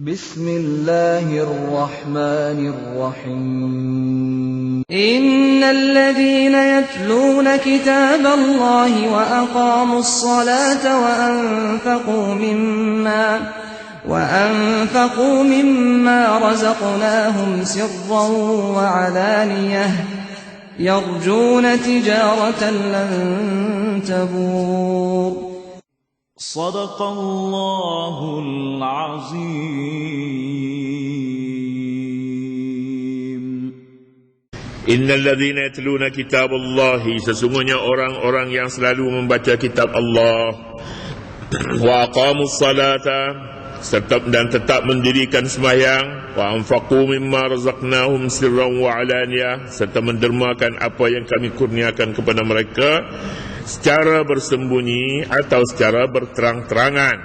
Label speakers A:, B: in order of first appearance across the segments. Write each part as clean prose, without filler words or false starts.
A: Bismillahirrahmanirrahim. Innalladzina yatluna kitaballahi wa aqamus salata وأنفقوا مما رزقناهم سرا وعلانية يرجون تجارة لن تبور.
B: صدق الله العظيم.
C: Innalladzina yatluna kitaballahi, sesungguhnya orang-orang yang selalu membaca kitab Allah, wa aqamus salata, dan tetap mendirikan sembahyang, wa anfaqu mimma razaqnahum sirran wa alaniyah, serta mendermakan apa yang kami kurniakan kepada mereka secara bersembunyi atau secara berterang-terangan.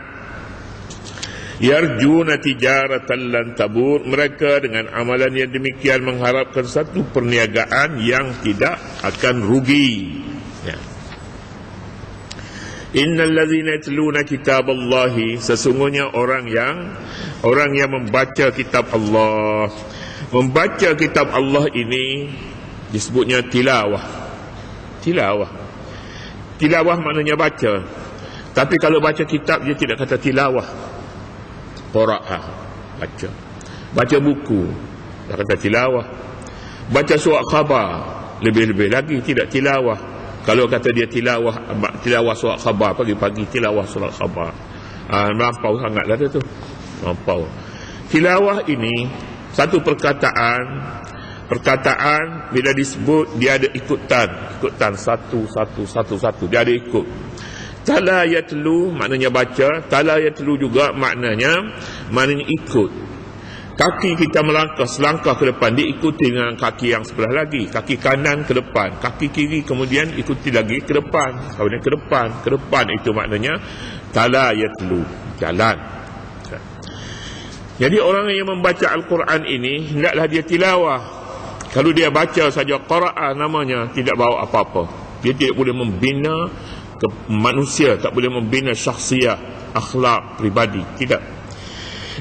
C: Yarjuna tijaratan lan tabur, mereka dengan amalan yang demikian mengharapkan satu perniagaan yang tidak akan rugi. Ya. Innalladzina yatluna kitaballahi, sesungguhnya orang yang membaca kitab Allah. Membaca kitab Allah ini disebutnya tilawah. Tilawah maknanya baca. Tapi kalau baca kitab dia tidak kata tilawah. Qira'ah, baca. Baca buku, dia kata tilawah. Baca surat khabar, lebih-lebih lagi tidak tilawah. Kalau kata dia tilawah surat khabar, pagi-pagi tilawah surat khabar, melampau sangatlah dia tu, melampau. Tilawah ini satu perkataan bila disebut dia ada ikutan satu, dia ada ikut. Tala yatlu maknanya baca, tala yatlu juga maknanya ikut. Kaki kita melangkah selangkah ke depan, diikuti dengan kaki yang sebelah lagi, kaki kanan ke depan, kaki kiri kemudian ikuti lagi ke depan, kemudian ke depan itu maknanya tala yatlu, jalan. Jadi orang yang membaca Al-Quran ini hendaklah dia tilawah. Kalau dia baca saja qira'ah namanya, tidak bawa apa-apa. Dia tidak boleh membina manusia, tak boleh membina syakhsiah, akhlak pribadi, tidak.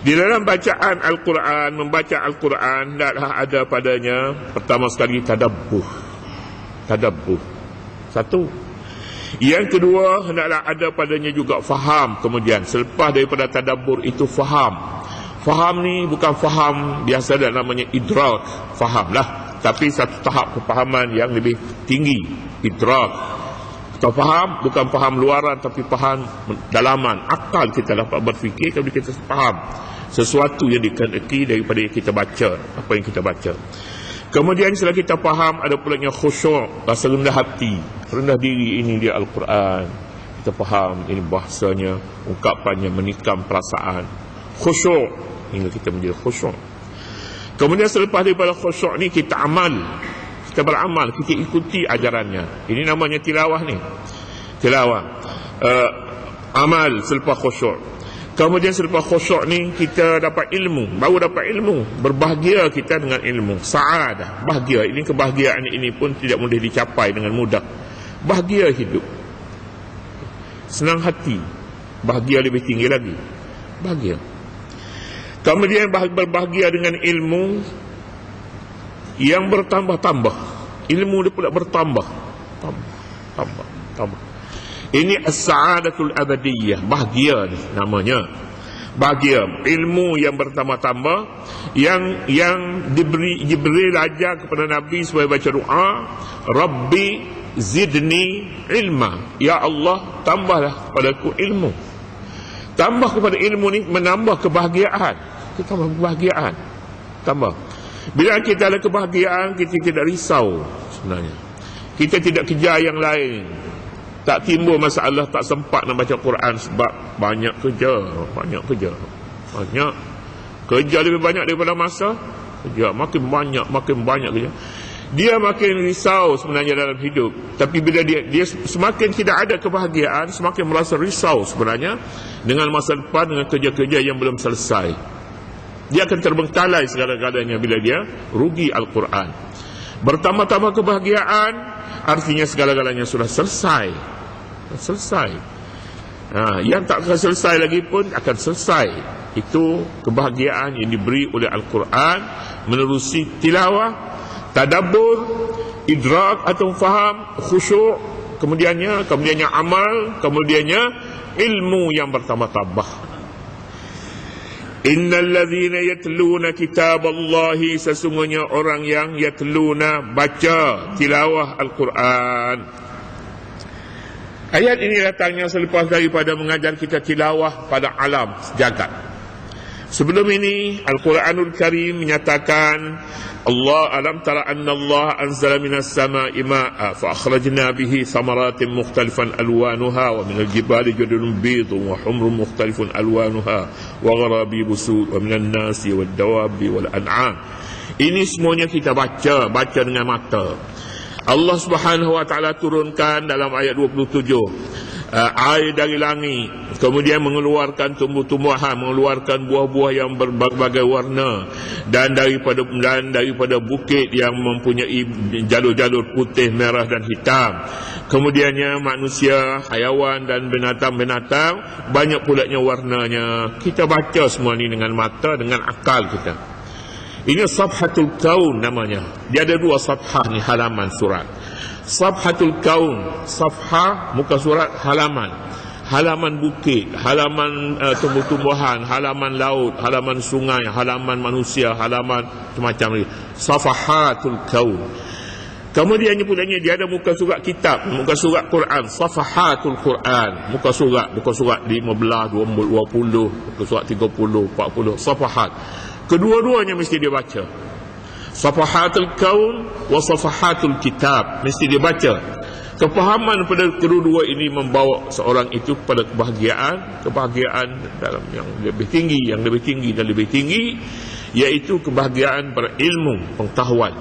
C: Di dalam bacaan Al-Quran, membaca Al-Quran hendaklah ada padanya pertama sekali tadabbuh. Satu. Yang kedua, hendaklah ada padanya juga faham. Kemudian selepas daripada tadabbur itu faham. Faham ni bukan faham biasa dan namanya idrak, fahamlah, tapi satu tahap kefahaman yang lebih tinggi, idrak. Atau faham bukan faham luaran tapi faham dalaman, akal kita dapat berfikir kalau kita faham sesuatu yang dikehendaki daripada yang kita baca, apa yang kita baca. Kemudian setelah kita faham, ada pulanya khusyuk, rasa rendah hati, rendah diri. Ini dia Al-Quran, kita faham ini bahasanya, ungkapannya menikam perasaan, khusyuk hingga kita menjadi khusyuk. Kemudian selepas daripada khusyuk ni kita amal, kita beramal, kita ikuti ajarannya. Ini namanya tilawah ni, tilawah, amal selepas khusyuk. Kemudian selepas khusyuk ni kita dapat ilmu, baru dapat ilmu, berbahagia kita dengan ilmu, sa'adah, bahagia. Ini kebahagiaan ini pun tidak mudah dicapai dengan mudah. Bahagia hidup, senang hati, bahagia lebih tinggi lagi, bahagia. Kemudian berbahagia dengan ilmu yang bertambah-tambah, ilmu dia pula bertambah, tambah. Ini as-sa'adatul abadiyah, bahagia ni namanya. Bahagia, ilmu yang bertambah-tambah, yang Jibril ajar kepada Nabi supaya baca doa, Rabbi zidni ilma, ya Allah tambahlah padaku ilmu. Tambah kepada ilmu ni menambah kebahagiaan. Kita tambah kebahagiaan, tambah. Bila kita ada kebahagiaan, kita tidak risau sebenarnya. Kita tidak kejar yang lain. Tak timbul masalah tak sempat nak baca Quran sebab banyak kerja lebih banyak daripada masa kerja, makin banyak kerja. Dia makin risau sebenarnya dalam hidup. Tapi bila dia semakin tidak ada kebahagiaan, semakin merasa risau sebenarnya dengan masa depan, dengan kerja-kerja yang belum selesai. Dia akan terbengkalai segala-galanya bila dia rugi Al-Quran. Bertambah-tambah kebahagiaan artinya segala-galanya sudah selesai. Yang tak akan selesai lagi pun akan selesai. Itu kebahagiaan yang diberi oleh Al-Quran menerusi tilawah, tadabbur, idrak atau faham, khusyuk, kemudiannya amal, kemudiannya ilmu yang bertambah-tambah. Innal ladzina yatluna kitaballahi, sesungguhnya orang yang yatluna, baca tilawah Al-Quran. Ayat ini datangnya selepas daripada mengajar kita tilawah pada alam jagat. Sebelum ini Al-Quranul Karim menyatakan, Allah alam tara anna Allah anzala minas sama'i ma'a fa akhrajna bihi thamaratin mukhtalifan alwanuha wa minal jibali judulun bidun wa humrun mukhtalifun alwanuha wa gharabibu sud wa minan nasi wad dawabi wal an'am. Ini semuanya kita baca dengan mata. Allah Subhanahu wa taala turunkan dalam ayat 27 air dari langit, kemudian mengeluarkan tumbuh-tumbuhan, mengeluarkan buah-buah yang berbagai warna, dan daripada bukit yang mempunyai jalur-jalur putih, merah dan hitam. Kemudiannya manusia, hayawan dan binatang-binatang, banyak pulanya warnanya. Kita baca semua ini dengan mata, dengan akal kita. Ini Safhatul Kaun namanya. Dia ada 2 safhah ni, halaman surat. Safhatul Kaun, safhah muka surat, halaman bukit, halaman tumbuh-tumbuhan, halaman laut, halaman sungai, halaman manusia, halaman macam-macam ni. Safahatul Kaun. Kemudiannya pulanya dia ada muka surat kitab, muka surat Quran, Safahatul Quran, muka surat 15, 20, muka surat 30, 40, safahat. Kedua-duanya mesti dia baca. Safahatul Kaun wa Safahatul Kitab, mesti dia baca. Kepahaman pada kedua-dua ini membawa seorang itu kepada kebahagiaan dalam yang lebih tinggi, iaitu kebahagiaan berilmu, pengetahuan.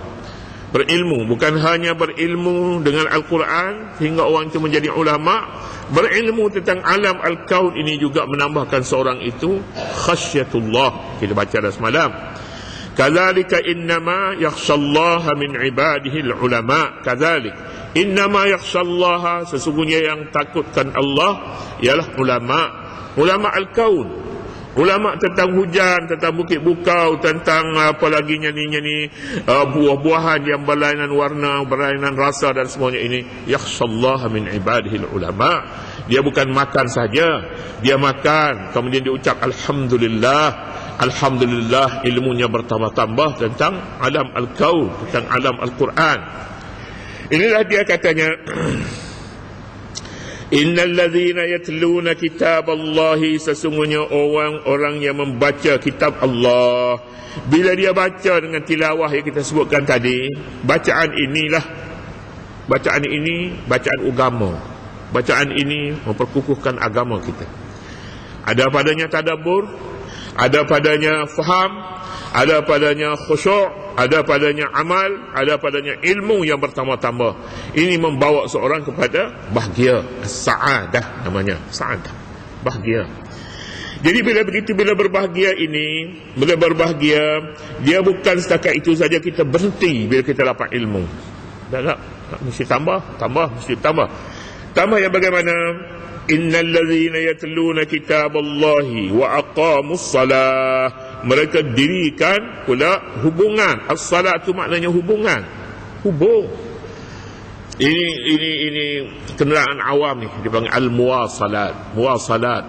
C: Berilmu, bukan hanya berilmu dengan Al-Quran sehingga orang itu menjadi ulama. Berilmu tentang alam Al-Kaun ini juga menambahkan seorang itu khasyatullah. Kita baca dah semalam. Kadzalika innama yakhshallaha min ibadihi al-ulama. Kadzalik innama yakhshallaha, sesungguhnya yang takutkan Allah ialah ulama Al-Kaun. Ulama tentang hujan, tentang bukit bukau, tentang apa lagi ni buah-buahan yang berlainan warna, berlainan rasa dan semuanya ini. Yakhshallaha min ibadihi ulama. Dia bukan makan saja, dia makan kemudian dia ucap alhamdulillah, ilmunya bertambah-tambah tentang alam Al-Kaun, tentang alam Al-Quran. Inilah dia katanya, innal ladzina yatluna kitaballahi, sesungguhnya orang-orang yang membaca kitab Allah. Bila dia baca dengan tilawah yang kita sebutkan tadi, bacaan ini bacaan agama. Bacaan ini memperkukuhkan agama kita. Ada padanya tadabbur, ada padanya faham, ada padanya khusyuk, ada padanya amal, ada padanya ilmu yang bertambah-tambah. Ini membawa seorang kepada bahagia, sa'adah namanya, sa'adah, bahagia. Jadi bila berbahagia ini, dia bukan setakat itu saja kita berhenti bila kita dapat ilmu. Tak, mesti tambah, mesti tambah. Tambah yang bagaimana? Innal ladzina yatluna kitaballahi wa aqamus salah, mereka dirikan pula hubungan. As-salat itu maknanya hubungan. Ini kenderaan awam ni dipanggil al-muwasalat.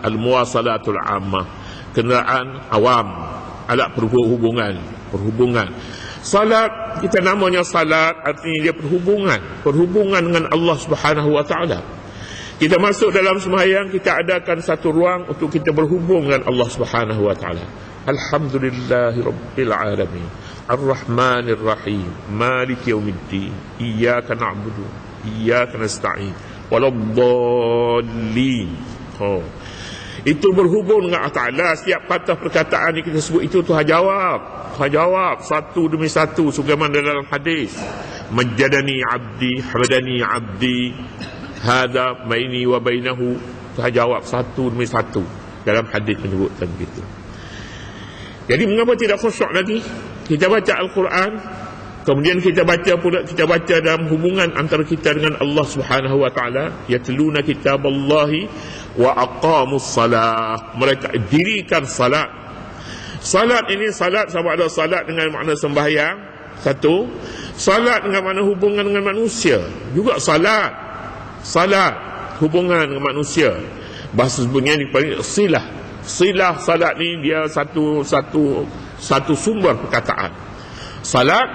C: Al-muwasalatul ammah. Kenderaan awam, alat perhubungan. Salat, kita namanya salat, artinya dia perhubungan dengan Allah Subhanahu wa taala. Kita masuk dalam sembahyang, kita adakan satu ruang untuk kita berhubung dengan Allah Subhanahu wa taala. Alhamdulillahi rabbil alamin, arrahmanir rahim, maliki yaumiddin, iyyaka na'budu iyyaka nasta'in, waladdallin. Itu berhubung dengan Allah Ta'ala. Setiap patah perkataan yang kita sebut itu Tuhan jawab satu demi satu, sebagaimana dalam hadis, majjadani abdi, hamadani abdi, hada baini wa bainahu. Tuhan jawab satu demi satu dalam hadis menyebutkan begitu. Jadi mengapa tidak khusyuk lagi? Kita baca Al-Quran, kemudian kita baca dalam hubungan antara kita dengan Allah Subhanahu wa taala. Yatluna kitaballahi wa aqamus salah, mereka dirikan salat. Salat ini, salat sama ada salat dengan makna sembahyang, satu. Salat dengan makna hubungan dengan manusia, juga salat. Salat hubungan dengan manusia, bahasa sebenarnya dipanggil silah. Silah salat ni dia satu sumber perkataan. Salat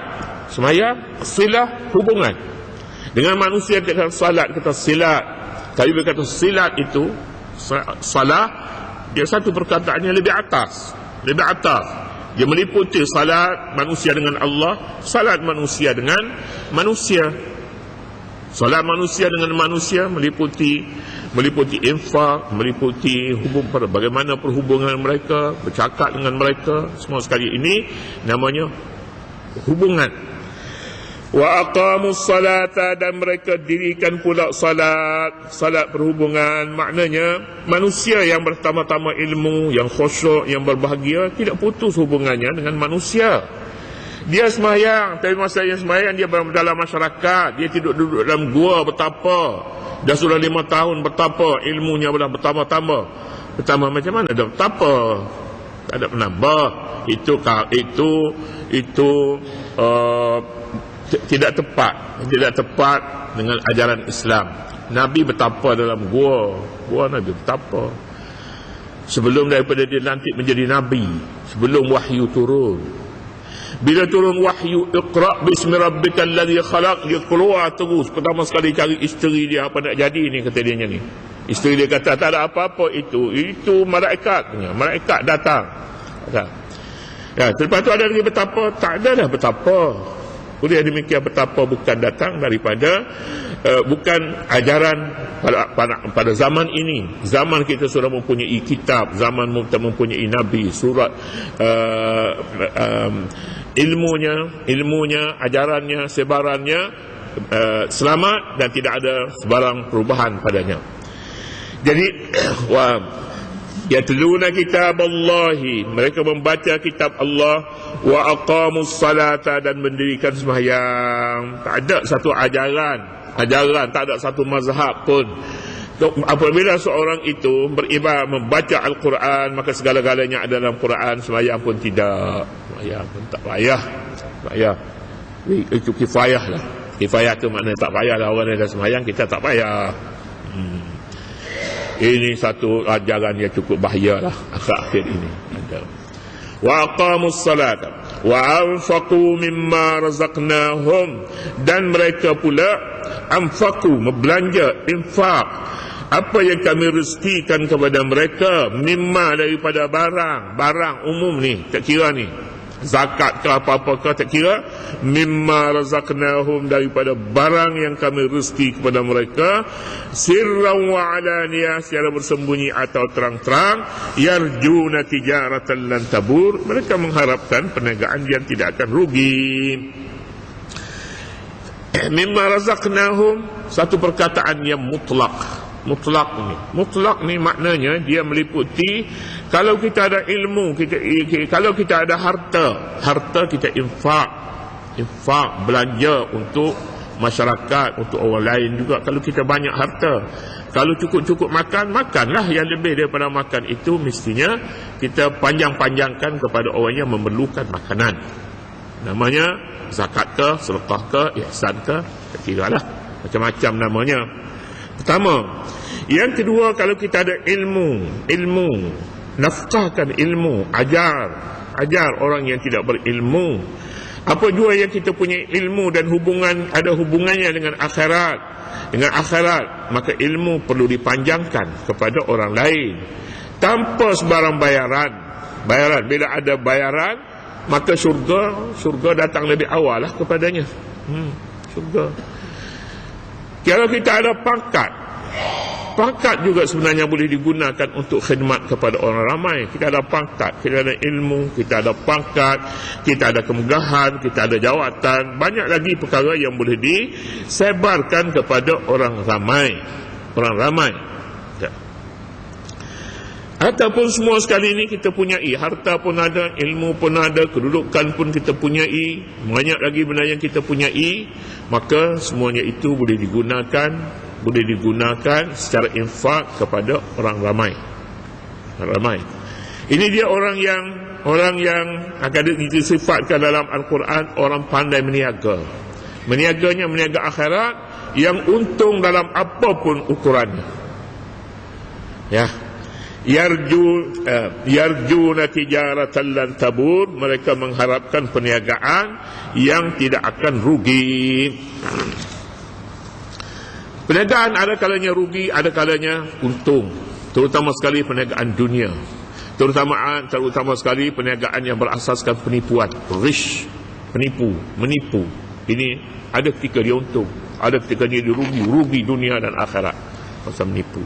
C: sembahyang, silah hubungan dengan manusia. Kita salat, kita silat. Kalau dia kata silat itu salah, dia satu perkataannya lebih atas. Dia meliputi salat manusia dengan Allah, salat manusia dengan manusia. Salat manusia dengan manusia meliputi infak, meliputi bagaimana perhubungan mereka, bercakap dengan mereka. Semua sekali ini namanya hubungan. Wa aqamus salata, dan mereka dirikan pula salat perhubungan. Maknanya manusia yang bertama-tama ilmu, yang khusyuk, yang berbahagia, tidak putus hubungannya dengan manusia. Dia sembahyang, tapi masa yang sembahyang dia dalam masyarakat, dia duduk dalam gua bertapa. Dah sudah 5 tahun bertapa, ilmunya dah bertambah-tambah. Pertama macam mana dah bertapa? Tak ada penambah. Itu tidak tepat dengan ajaran Islam. Nabi bertapa dalam gua Nabi bertapa sebelum daripada dia lantik menjadi Nabi, sebelum wahyu turun. Bila turun wahyu, Iqra' bismi rabbikal ladzi khalaq, dia keluar terus. Pertama sekali cari isteri dia, apa nak jadi ni, kata dia ni. Isteri dia kata tak ada apa-apa, itu malaikat datang. Ya, selepas tu ada lagi betapa, tak ada dah betapa. Boleh demikian, betapa bukan datang daripada bukan ajaran pada zaman ini. Zaman kita sudah mempunyai kitab, zaman kita mempunyai nabi, surat, ilmunya, ajarannya, sebarannya selamat dan tidak ada sebarang perubahan padanya. Jadi yatluna kitaballahi, mereka membaca kitab Allah, wa aqamus salata, dan mendirikan sembahyang. Tak ada satu ajaran, tak ada satu mazhab pun. Apabila seorang itu beribadah, membaca Al-Quran, maka segala-galanya ada dalam Quran. Sembahyang pun tidak, sembahyang pun tak payah. Itu kifayah lah. Kifayah tu maknanya tak payah lah. Orang yang dah sembahyang, kita tak payah. Ini satu ajaran yang cukup bahaya lah akhir ini. Wa aqamus salata wa anfaqu mimma razaqnahum, dan mereka pula anfaqu, membelanja, infak, apa yang kami rezekikan kepada mereka, mimma, daripada barang umum ni, tak kira ni zakat ke apa-apa ke, tak kira. Mimma razaqnahum, daripada barang yang kami rezeki kepada mereka, sirran wa alaniyah, secara bersembunyi atau terang-terang, yarjuna tijaratan lan tabur, mereka mengharapkan perniagaan yang tidak akan rugi. Mimma razaqnahum, satu perkataan yang mutlak. Mutlak ni maknanya dia meliputi, kalau kita ada ilmu, kalau kita ada harta kita infak, belanja untuk masyarakat, untuk orang lain juga. Kalau kita banyak harta, kalau cukup makanlah. Yang lebih daripada makan itu mestinya kita panjangkan kepada orang yang memerlukan makanan. Namanya zakat ke, sedekah ke, ihsan ke, tak kira lah, macam-macam namanya. Pertama. Yang kedua, kalau kita ada ilmu, nafkahkan ilmu, ajar orang yang tidak berilmu. Apa jua yang kita punya ilmu dan ada hubungannya dengan akhirat, maka ilmu perlu dipanjangkan kepada orang lain tanpa sebarang bayaran. Bila ada bayaran, maka syurga datang lebih awal lah kepadanya. Syurga. Kalau kita ada pangkat juga sebenarnya boleh digunakan untuk khidmat kepada orang ramai. Kita ada pangkat, kita ada ilmu, kita ada pangkat, kita ada kemegahan, kita ada jawatan, banyak lagi perkara yang boleh disebarkan kepada orang ramai. Ya. Ataupun semua sekali ini kita punyai, harta pun ada, ilmu pun ada, kedudukan pun kita punyai, banyak lagi benda yang kita punyai, maka semuanya itu boleh digunakan secara infak kepada orang ramai. Ini dia orang yang orang yang akan disifatkan dalam Al-Quran orang pandai meniaga. Meniaganya meniaga akhirat yang untung dalam apapun ukurannya. Ya. Yarjuna tijaratan lan tabur, mereka mengharapkan perniagaan yang tidak akan rugi. Perniagaan ada kalanya rugi, ada kalanya untung, terutama sekali perniagaan dunia, terutama sekali perniagaan yang berasaskan penipuan, menipu. Ini ada ketika dia untung, ada ketika dia rugi dunia dan akhirat masa menipu.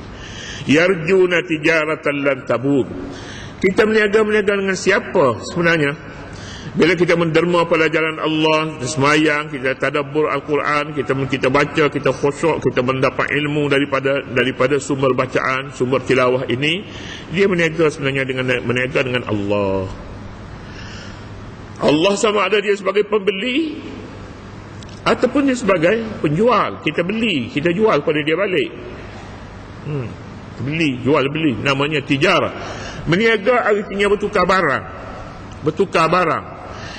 C: Yarjuna tijaratan lan tabur. Kita meniaga dengan siapa sebenarnya? Bila kita menderma pada jalan Allah, semayang, kita tadabbur Al-Quran, kita baca, kita khusyuk, kita mendapat ilmu daripada sumber bacaan, sumber tilawah ini, dia meniaga sebenarnya dengan Allah. Allah sama ada dia sebagai pembeli ataupun dia sebagai penjual. Kita beli, kita jual pada dia balik. Jual beli, namanya tijarah. Meniaga artinya bertukar barang.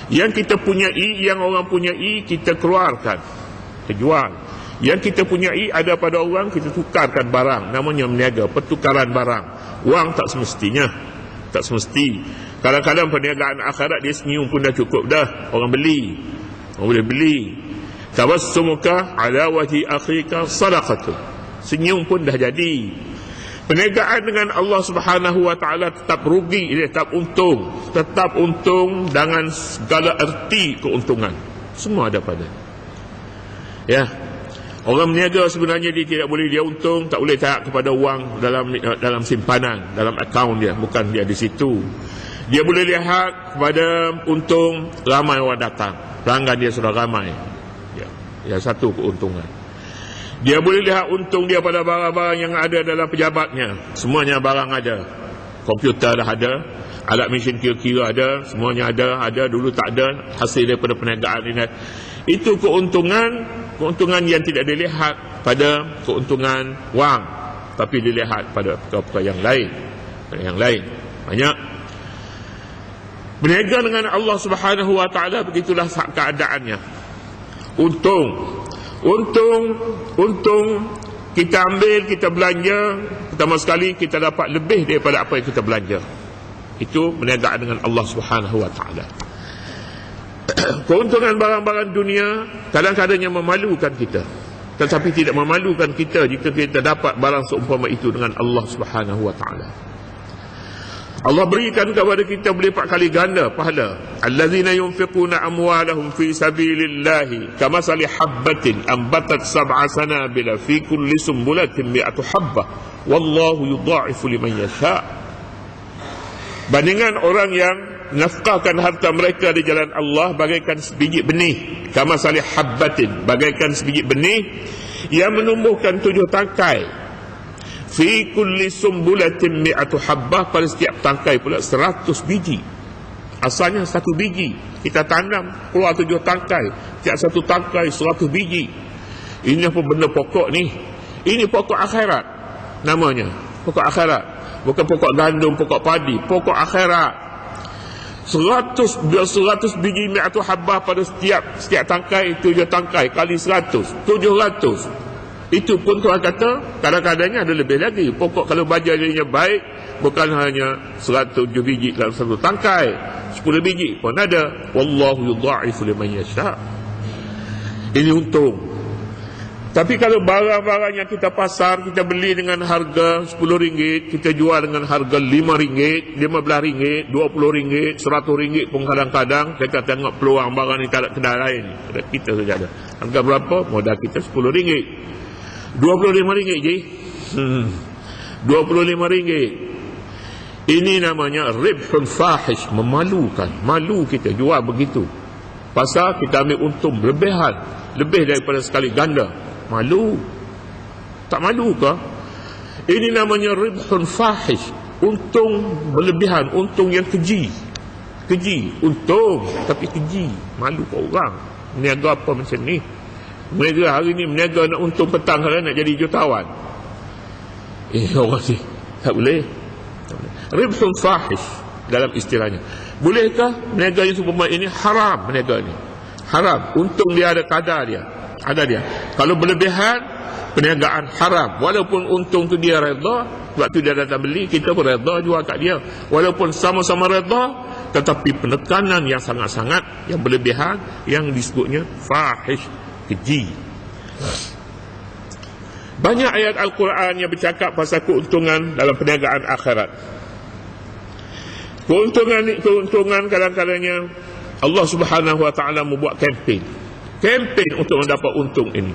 C: Yang kita punyai, yang orang punyai, kita keluarkan, kita jual. Yang kita punyai ada pada orang, kita tukarkan barang. Namanya meniaga, pertukaran barang. Wang tak semestinya, tak semesti. Kadang-kadang perniagaan akhirat dia senyum pun dah cukup dah. Orang boleh beli. Tabassumuka ala wajhi akhika sadaqatu. Senyum pun dah jadi. Perniagaan dengan Allah Subhanahu wa taala tetap rugi, tetap untung dengan segala erti keuntungan. Semua ada pada. Ya. Orang berniaga sebenarnya dia tidak boleh dia untung, tak boleh tarik kepada wang dalam simpanan, dalam akaun dia, bukan dia di situ. Dia boleh lihat kepada untung ramai orang datang, pelanggan dia sudah ramai. Ya, satu keuntungan. Dia boleh lihat untung dia pada barang-barang yang ada dalam pejabatnya. Semuanya barang ada. Komputer dah ada, alat mesin kira-kira ada, semuanya ada, dulu tak ada, hasil daripada perniagaan ini. Itu keuntungan yang tidak dilihat pada keuntungan wang, tapi dilihat pada perkara yang lain. Banyak. Berniaga dengan Allah Subhanahu wa taala begitulah keadaannya. Untung kita ambil, kita belanja, pertama sekali kita dapat lebih daripada apa yang kita belanja. Itu perniagaan dengan Allah Subhanahu wa taala. Keuntungan barang-barang dunia kadang-kadangnya memalukan kita, tetapi tidak memalukan kita jika kita dapat barang seumpama itu dengan Allah Subhanahu wa taala. Allah berikan kepada kita berlipat kali ganda pahala. Allazina yunfiquna amwalahum fi sabilillahi kamathali habbatin ambatat sab'a sanabila fi kulli sumbulatin mi'atu habbah wallahu yudha'ifu liman yasha'. Bandingan orang yang nafkahkan harta mereka di jalan Allah bagaikan sebiji benih, kamathali habbatin, bagaikan sebiji benih yang menumbuhkan 7 tangkai. Fi kulli sumbulatin mi'atu habbah, pada setiap tangkai pula 100 biji. Asalnya 1 biji, kita tanam keluar 7 tangkai, setiap 1 tangkai 100 biji. Ini apa benda pokok ni? Ini pokok akhirat namanya, pokok akhirat. Bukan pokok gandum, pokok padi, pokok akhirat. 100 biji mi'atu habbah, pada setiap tangkai 7 tangkai kali 100, 700. Itu pun Tuhan kata kadang-kadangnya ada lebih lagi. Pokok kalau bajarnya baik, bukan hanya 107 biji dalam 1 tangkai, 10 biji pun ada. Wallahu yudha'ifu liman yasha'. Ini untung. Tapi kalau barang-barang yang kita pasar, kita beli dengan harga RM10, kita jual dengan harga RM5, RM15, RM20, RM100 pun kadang-kadang. Kita tengok peluang barang ni tak ada kedai lain, kita saja ada. Harga berapa? Modal kita RM10, RM25 je. RM25. Ini namanya ribhun fahish, memalukan. Malu kita jual begitu. Pasal kita ambil untung berlebihan, lebih daripada sekali ganda. Malu. Tak malu ke? Ini namanya ribhun fahish, untung berlebihan, untung yang keji. Untung tapi keji. Malu ke orang. Niaga apa macam ni? Mereka hari ni meniaga nak untung petang, nak jadi jutawan. Orang ni tak boleh. Ribhun fahish dalam istilahnya. Bolehkah berniaga yang seumpama ini? Haram berniaga ni. Haram. Untung dia ada kadar dia. Ada dia. Kalau berlebihan, perniagaan haram. Walaupun untung tu dia redha, sebab tu dia datang beli, kita pun redha jual kat dia. Walaupun sama-sama redha, tetapi penekanan yang sangat-sangat, yang berlebihan, yang disebutnya fahish, keji. Banyak ayat Al-Quran yang bercakap pasal keuntungan dalam perniagaan akhirat. Keuntungan kadang-kadangnya Allah Subhanahu wa taala membuat kempen untuk mendapat untung ini.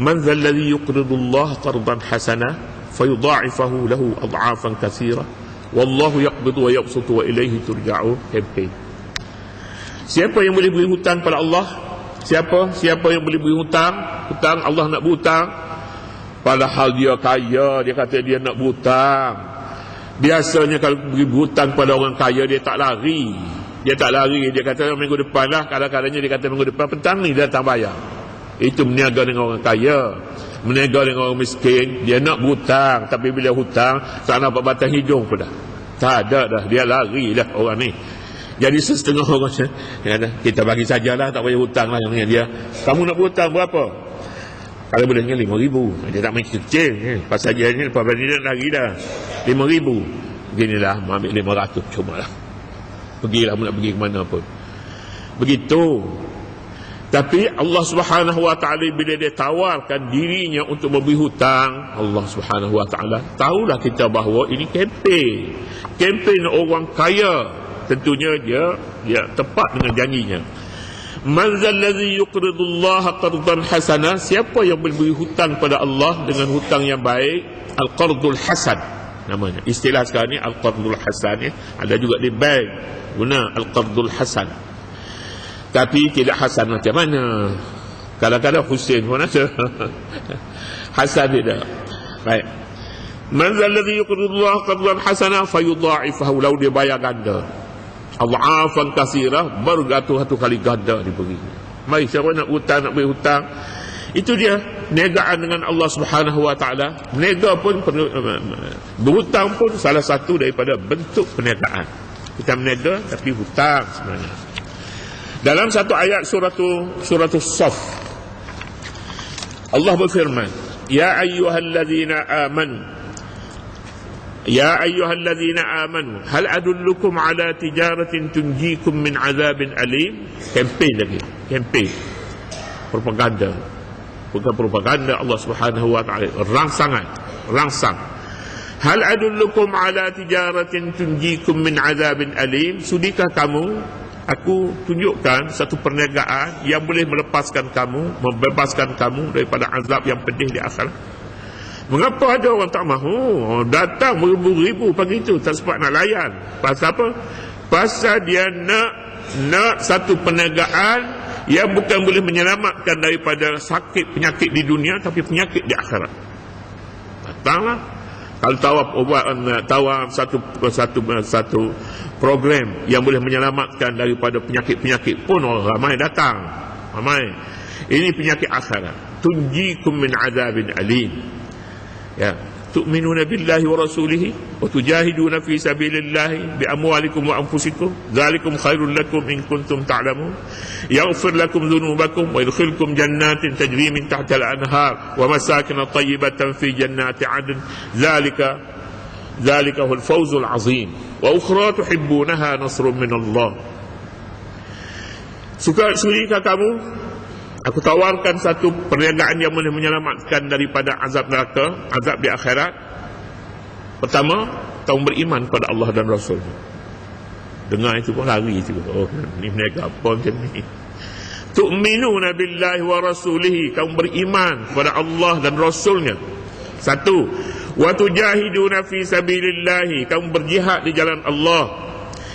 C: Man dzal ladzi yuqridu Allah qardan hasana fayudha'ifahu lahu ad'afan katsira wallahu yaqbidu wa yabsutu wa ilaihi turja'un. Kempen. Siapa yang boleh beri hutang pada Allah? Siapa yang boleh beri hutang Allah nak berhutang, padahal dia kaya, dia kata dia nak berhutang. Biasanya kalau beri hutang pada orang kaya, dia tak lari. Dia kata minggu depan lah. Kadang-kadangnya dia kata minggu depan, petang ni dia datang bayar. Itu meniaga dengan orang kaya. Meniaga dengan orang miskin, dia nak berhutang, tapi bila hutang tak nampak batang hidung pun dah. Tak ada dah, dia lari dah orang ni. Jadi setengah orang kata, kita bagi sajalah, tak payah hutang lah dengan dia. Kamu nak berhutang berapa? Kalau bolehnya 5,000. Dia tak main kecil pasal dia ni, lepas ni dia lari dah 5,000. Beginilah, ambil 500 cuma lah. Pergilah, nak pergi ke mana pun. Begitu. Tapi Allah Subhanahu wa ta'ala bila dia tawarkan dirinya untuk memberi hutang, Allah Subhanahu wa ta'ala tahulah kita bahawa ini kempen orang kaya. Tentunya dia tepat dengan janjinya. Man zal ladzi yuqridu Allah qardan hasana, siapa yang memberi hutang pada Allah dengan hutang yang baik, al-qardul hasan namanya. Istilah sekarang ni al-qardul hasan, ada juga di bank guna al-qardul hasan. Tapi tidak hasan macam mana? Kadang-kadang Husain pun ada. Hasan tidak. Baik. Man zal ladzi yuqridu Allah qardan hasana fayudha'ifahu, lalu dia bayar ganda. Adha'afan katsirah, beratus-ratus kali ganda diberi. Mari siapa nak hutang, nak beri hutang, itu dia perniagaan dengan Allah Subhanahu wa taala. Berniaga pun berhutang pun salah satu daripada bentuk perniagaan. Kita berniaga tapi hutang sebenarnya. Dalam satu ayat suratul Saff, Allah berfirman, Ya ayyuhalladzina amanu hal adullukum ala tijaratin tunjikum min azabin alim. Kempen propaganda, bukan propaganda. Allah Subhanahu wa taala rangsang. Hal adullukum ala tijaratin tunjikum min azabin alim, sudikah kamu aku tunjukkan satu perniagaan yang boleh membebaskan kamu daripada azab yang pedih di akhirat. Mengapa ada orang tak mahu? Datang beribu-ribu pagi itu, tak sempat nak layan. Pasal apa? Pasal dia nak satu perniagaan yang bukan boleh menyelamatkan daripada sakit penyakit di dunia, tapi penyakit di akhirat. Datanglah. Kalau tawar satu program yang boleh menyelamatkan daripada penyakit-penyakit pun orang ramai datang. Ramai. Ini penyakit akhirat. Tunjikum min azabin alim. Ya, tu'minuna billahi wa rasulihi wa tujahiduna fi sabilillahi bi amwalikum wa anfusikum dzalikum khairul lakum in kuntum ta'lamun yaghfir lakum dhunubakum wa yudkhilkum jannatin tajri min tahtiha al-anhar wa masakin tayyibatan fi jannati 'adn dzalika huwal fawzul 'azim wa ukhra tuhibbunaha nasrun min Allah. Sudikah kamu aku tawarkan satu perniagaan yang boleh menyelamatkan daripada azab neraka, azab di akhirat? Pertama, kamu beriman kepada Allah dan Rasul. Dengar itu pun lari itu. Oh, ni perniagaan apa macam ni? Tu'minuna billahi wa rasulihi, kamu beriman kepada Allah dan Rasulnya. Satu, wa tujahiduna fi sabilillahi, kamu berjihad di jalan Allah.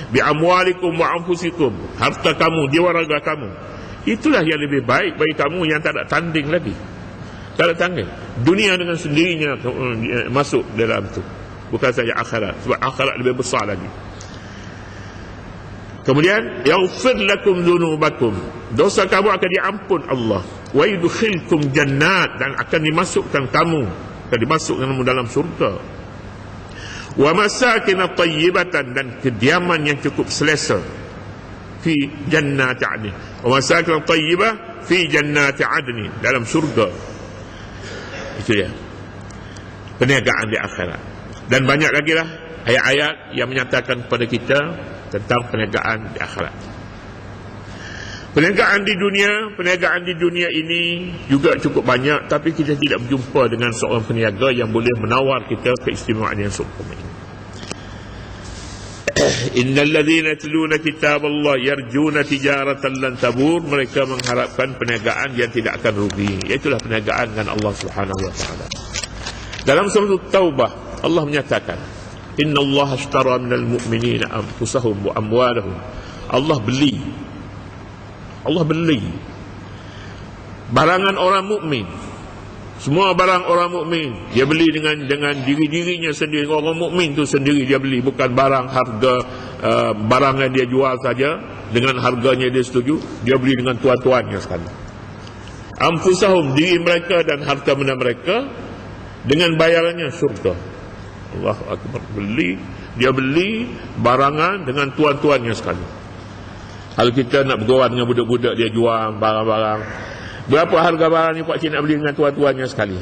C: Bi amwalikum wa anfusikum, harta kamu, jiwa raga kamu. Itulah yang lebih baik bagi kamu yang tak ada tanding lagi. Tak ada tanding. Dunia dengan sendirinya masuk dalam itu. Bukan saja akhirat. Sebab akhirat lebih besar lagi. Kemudian, yaghfir lakum dhunubakum, dosa kamu akan diampun Allah. Wa yudkhilkum jannat, dan akan dimasukkan kamu dalam surga. Wa masakin tayyibatan, dan kediaman yang cukup selesa fi jannati adn. Wa masakin tayyibah fi jannati adn, dalam surga. Itu dia perniagaan di akhirat. Dan banyak lagi lah ayat-ayat yang menyatakan kepada kita tentang perniagaan di akhirat. Perniagaan di dunia ini juga cukup banyak, tapi kita tidak berjumpa dengan seorang peniaga yang boleh menawar kita keistimewaan yang sempurna ini. Innal ladzina yatluna kitaballah yarjuna tijaratan lan tabur, mereka mengharapkan perniagaan yang tidak akan rugi. Itulah perniagaan dengan Allah Subhanahu wa taala. Dalam surah Taubah Allah menyatakan, innallaha ashtara minal mu'minina anfusahum wa amwalahum. Allah beli barangan orang mukmin. Semua barang orang mukmin dia beli dengan diri-dirinya sendiri. Orang mukmin tu sendiri dia beli, bukan barang harga barang yang dia jual saja dengan harganya dia setuju. Dia beli dengan tuan-tuannya sekali. Anfusahum, diri mereka dan harta benda mereka, dengan bayarannya surga. Allahu akbar. Dia beli barangan dengan tuan-tuannya sekali. Kalau kita nak bergaul dengan budak-budak, dia jual barang-barang. Berapa harga barang ni pakcik nak beli dengan tuan-tuannya sekali?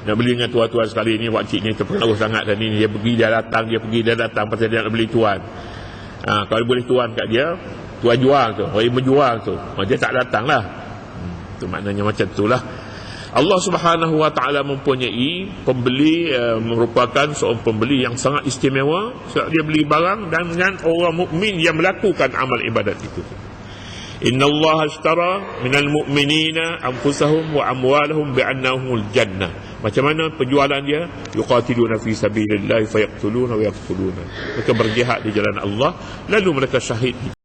C: Nak beli dengan tuan-tuan sekali ni pakcik ni terpengaruh sangat. Dan ni dia pergi dia datang pasal dia nak beli tuan. Kalau boleh tuan kat dia, tuan jual tu, orang menjual tu, dia tak datang lah. Itu maknanya macam tu lah. Allah Subhanahu wa taala mempunyai pembeli, merupakan seorang pembeli yang sangat istimewa sebab dia beli barang dan dengan orang mukmin yang melakukan amal ibadat itu. Innallaha ashtara minal mu'minina anfusahum wa amwalahum bi'annahumul jannah. Macam mana penjualan dia? Yuqatiluna fi sabilillah fayaqtuluna wa yaqtuluna. Mereka berjihad di jalan Allah lalu mereka syahid.